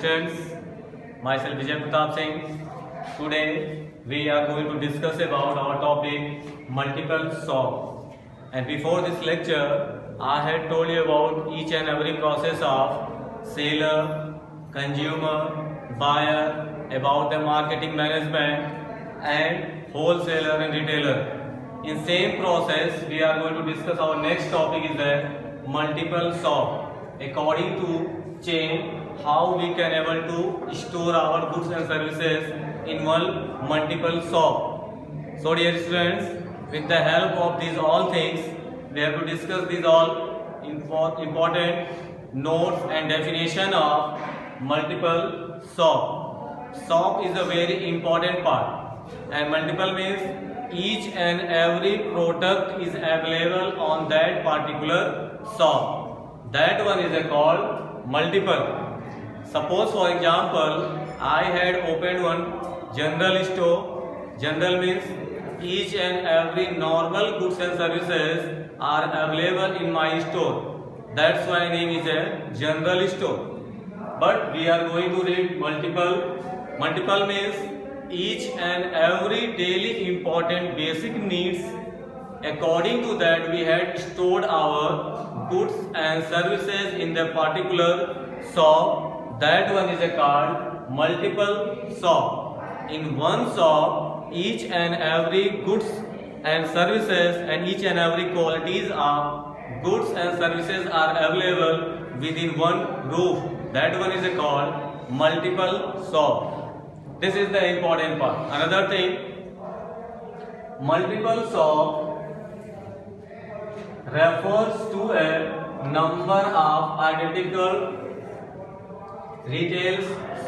students, myself Vijay Pratap Singh. Today we are going to discuss about our topic multiple SOP. And before this lecture, I had told you about each and every process of seller, consumer, buyer, about the marketing management and wholesaler and retailer. In same process, we are going to discuss our next topic is the multiple SOP. According to chain, how we can able to store our goods and services in one multiple SOP. So dear students, with the help of these all things, we have to discuss these all important notes and definition of multiple SOP. SOP is a very important part, and multiple means each and every product is available on that particular SOP. That one is called multiple. Suppose for example, I had opened one general store. General means each and every normal goods and services are available in my store. That's why name is a general store. But we are going to read multiple. Multiple means each and every daily important basic needs. According to that, we had stored our goods and services in the particular SOP. That one is called multiple SOP. In one SOP, each and every goods and services and each and every qualities of goods and services are available within one roof. That one is called multiple SOP. This is the important part. Another thing, multiple SOP refers to a number of identical retail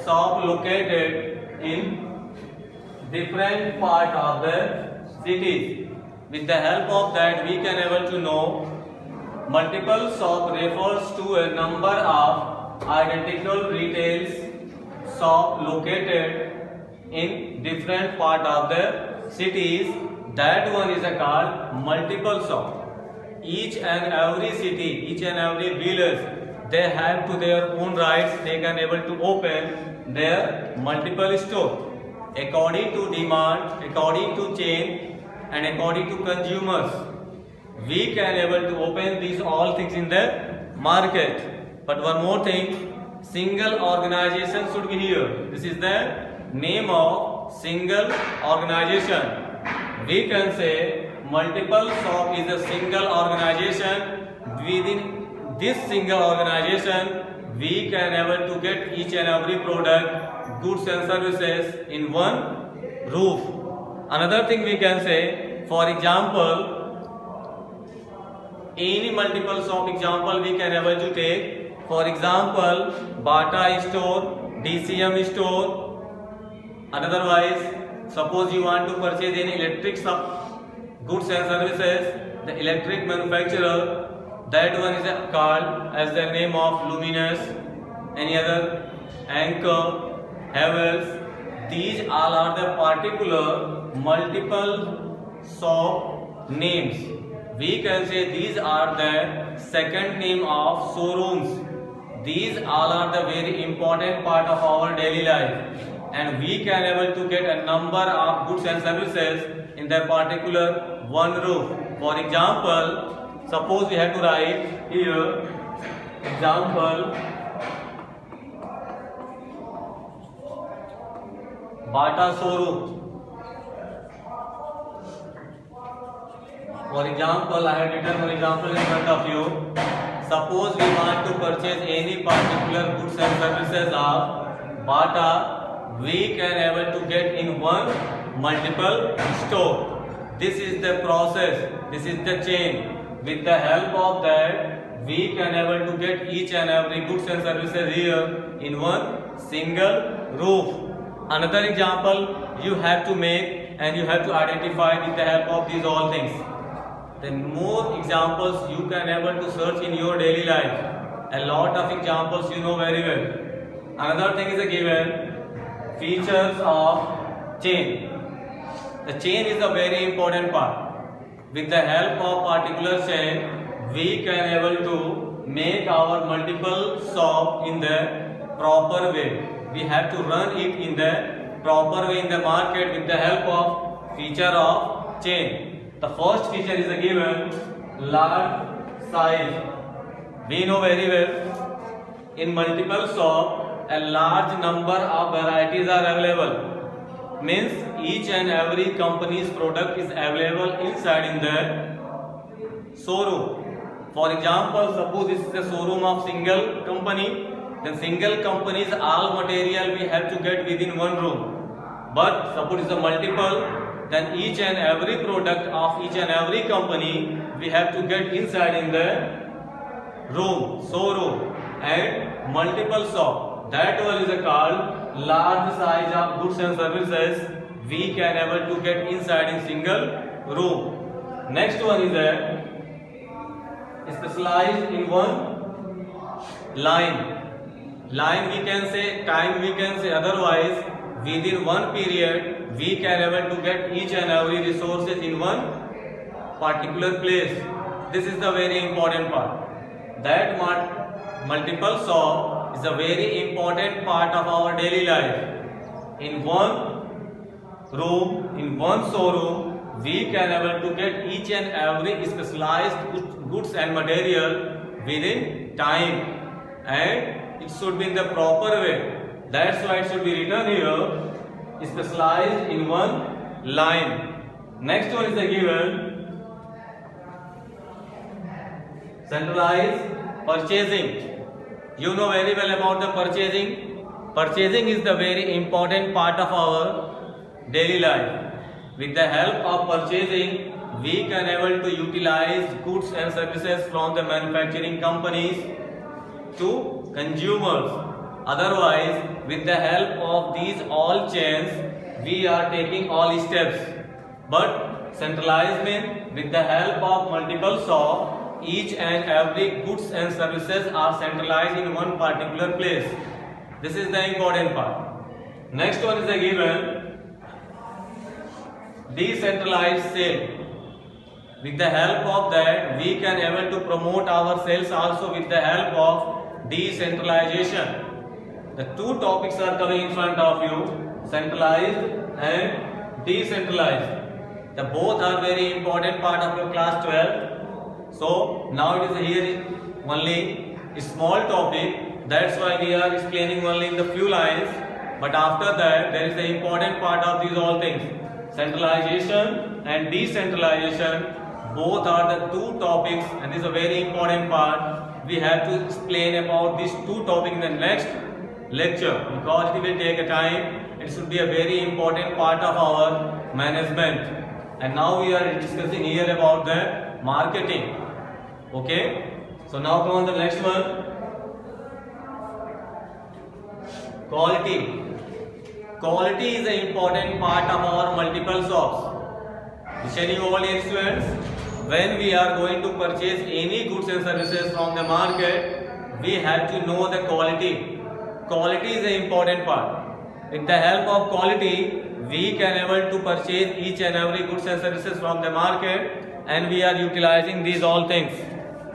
shop located in different part of the cities. With the help of that, we can able to know multiple shop refers to a number of identical retail shop located in different part of the cities. That one is called multiple shop. Each and every city, each and every village, they have to their own rights, they can able to open their multiple store. According to demand, according to chain and according to consumers, we can able to open these all things in the market. But one more thing, single organization should be here. This is the name of single organization. We can say multiple shop is a single organization. Within this single organization, we can able to get each and every product, goods and services in one roof. Another thing we can say, for example, any multiple shop example we can able to take. For example, Bata store, DCM store. Otherwise, suppose you want to purchase any electric goods and services, the electric manufacturer, that one is called as the name of Luminous, any other, Anchor, Havells. These all are the particular multiple shop names. We can say these are the second name of showrooms. These all are the very important part of our daily life, and we can able to get a number of goods and services in that particular one roof. For example, suppose we have to write here example Bata showroom. For example, I have written one example in front of you. Suppose we want to purchase any particular goods and services of Bata, we can able to get in one multiple store. This is the process, this is the chain. With the help of that, we can able to get each and every goods and services here in one single roof. Another example you have to make and you have to identify with the help of these all things. Then more examples you can able to search in your daily life. A lot of examples you know very well. Another thing is a given features of chain. The chain is a very important part. With the help of particular chain, we can able to make our multiple shop in the proper way. We have to run it in the proper way in the market with the help of feature of chain. The first feature is a given large size. We know very well in multiple shop a large number of varieties are available. Means each and every company's product is available inside in the showroom. For example, suppose this is a showroom of single company, then single company's all material we have to get within one room. But suppose it's a multiple, then each and every product of each and every company we have to get inside in the room, showroom, and multiple shop. That one is called large size of goods and services we can able to get inside in single room. Next one is a specialized in one line. Line we can say, time we can say, otherwise within one period we can able to get each and every resources in one particular place. This is the very important part. That multiple shop is a very important part of our daily life. In one room, in one showroom, we can able to get each and every specialized goods and material within time, and it should be in the proper way. That's why it should be written here, specialized in one line. Next one is the given centralized purchasing. You know very well about the purchasing. Purchasing is the very important part of our daily life. With the help of purchasing, we can able to utilize goods and services from the manufacturing companies to consumers. Otherwise, with the help of these all chains, we are taking all steps. But centralized means with the help of multiple shop, each and every goods and services are centralized in one particular place. This is the important part. Next one is the given decentralized sale. With the help of that, we can able to promote our sales also with the help of decentralization. The two topics are coming in front of you, centralized and decentralized. The both are very important part of your class 12. So now it is here only a small topic. That's why we are explaining only in the few lines. But after that, there is the important part of these all things. Centralization and decentralization, both are the two topics, and this is a very important part. We have to explain about these two topics in the next lecture because it will take a time. It should be a very important part of our management. And now we are discussing here about the marketing. Okay, so now come on the next one. Quality. Quality is an important part of our multiple shops. Listening all dear students, when we are going to purchase any goods and services from the market, we have to know the quality. Quality is an important part. With the help of quality, we can able to purchase each and every goods and services from the market, and we are utilizing these all things.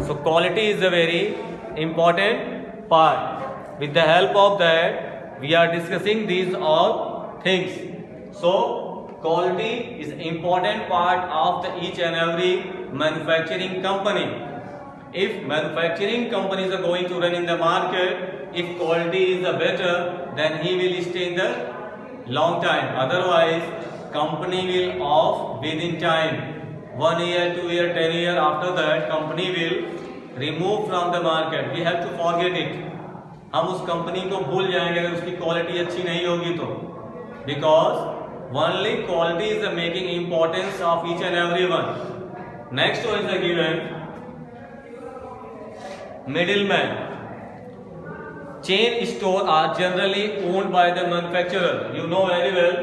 So quality is a very important part. With the help of that, we are discussing these all things. So quality is an important part of the each and every manufacturing company. If manufacturing companies are going to run in the market, if quality is better, then he will stay in the long time. Otherwise, company will off within time. 1 year, 2 year, 10 year, after that company will remove from the market. We have to forget it. हम उस company को भूल जाएंगे अगर उसकी quality अच्छी नहीं होगी तो, because only quality is the making importance of each and every one. Next one is the given middleman. Chain store are generally owned by the manufacturer. You know very well.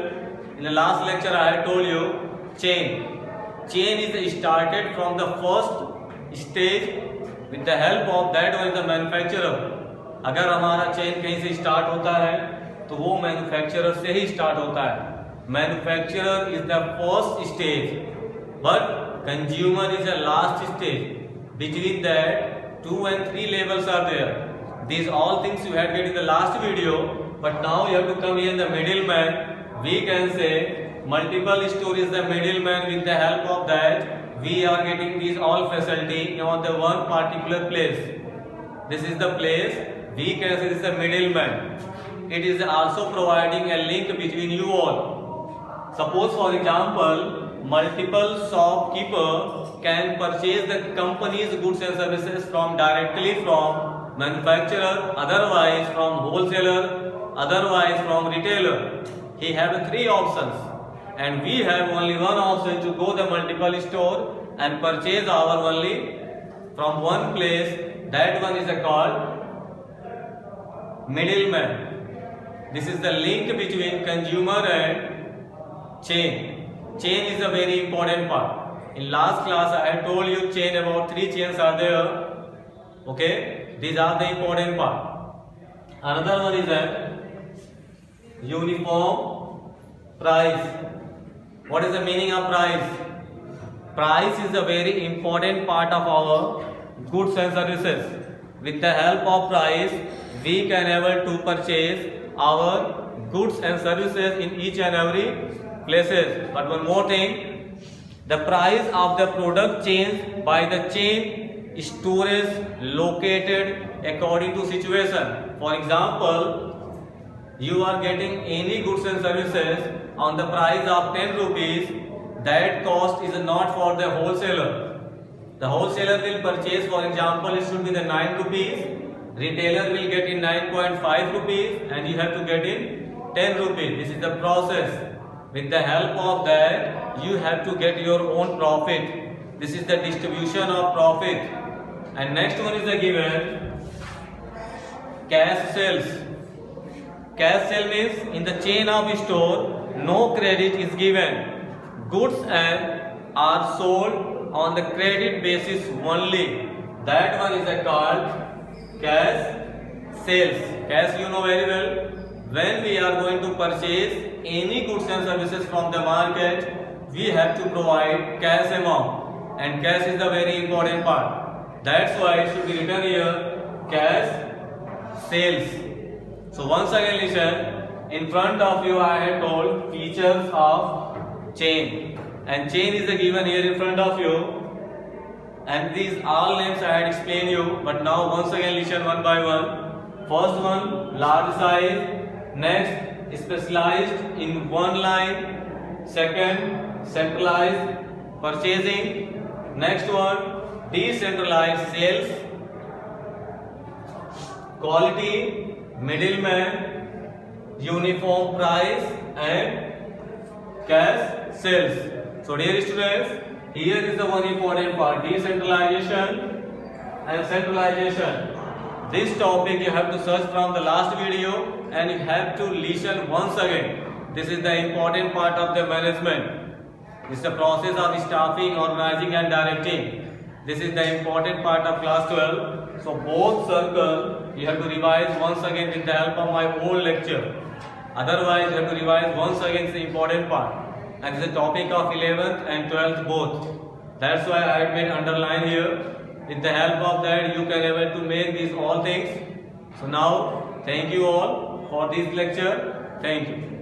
In the last lecture I had told you chain. Chain is started from the first stage. With the help of that one is the manufacturer. अगर हमारा chain कहीं से start होता है तो वो manufacturer से ही start होता है. Manufacturer is the first stage but consumer is the last stage. Between that 2 and 3 levels are there. These all things you had get in the last video, but now you have to come here in the middleman. We can say multiple store is the middleman. With the help of that, we are getting these all facility on the one particular place. This is the place. We can say this is the middleman. It is also providing a link between you all. Suppose for example, multiple shopkeeper can purchase the company's goods and services from directly from manufacturer, otherwise from wholesaler, otherwise from retailer. He have three options, and we have only one option to go the multiple store and purchase our only from one place. That one is called middleman. This is the link between consumer and chain. Chain is a very important part. In last class I had told you chain, about 3 chains are there. Okay, these are the important part. Another one is a uniform price. What is the meaning of price? Price is a very important part of our goods and services. With the help of price, we can able to purchase our goods and services in each and every places. But one more thing, the price of the product changes by the chain storage located according to situation. For example, you are getting any goods and services on the price of 10 rupees. That cost is not for the wholesaler. The wholesaler will purchase, for example, it should be the 9 rupees. Retailer will get in 9.5 rupees and you have to get in 10 rupees. This is the process. With the help of that, you have to get your own profit. This is the distribution of profit. And next one is the given cash sales. Cash sale means in the chain of store, no credit is given. Goods and are sold on the credit basis only. That one is called cash sales. Cash you know very well. When we are going to purchase any goods and services from the market, we have to provide cash amount, and cash is the very important part. That's why it should be written here cash sales. So once again listen, in front of you I have told features of chain, and chain is given here in front of you, and these all names I had explained you. But now once again listen one by one. First one, large size. Next, specialized in one line. Second, centralized purchasing. Next one, decentralized sales. Quality, middleman, uniform price, and cash sales. So dear students, here is the one important part, decentralization and centralization. This topic you have to search from the last video and you have to listen once again. This is the important part of the management. It's the process of staffing, organizing and directing. This is the important part of class 12. So both circles you have to revise once again with the help of my old lecture. Otherwise you have to revise once again the important part. And this is the topic of 11th and 12th both. That's why I had made underline here. With the help of that you can able to make these all things. So now thank you all for this lecture. Thank you.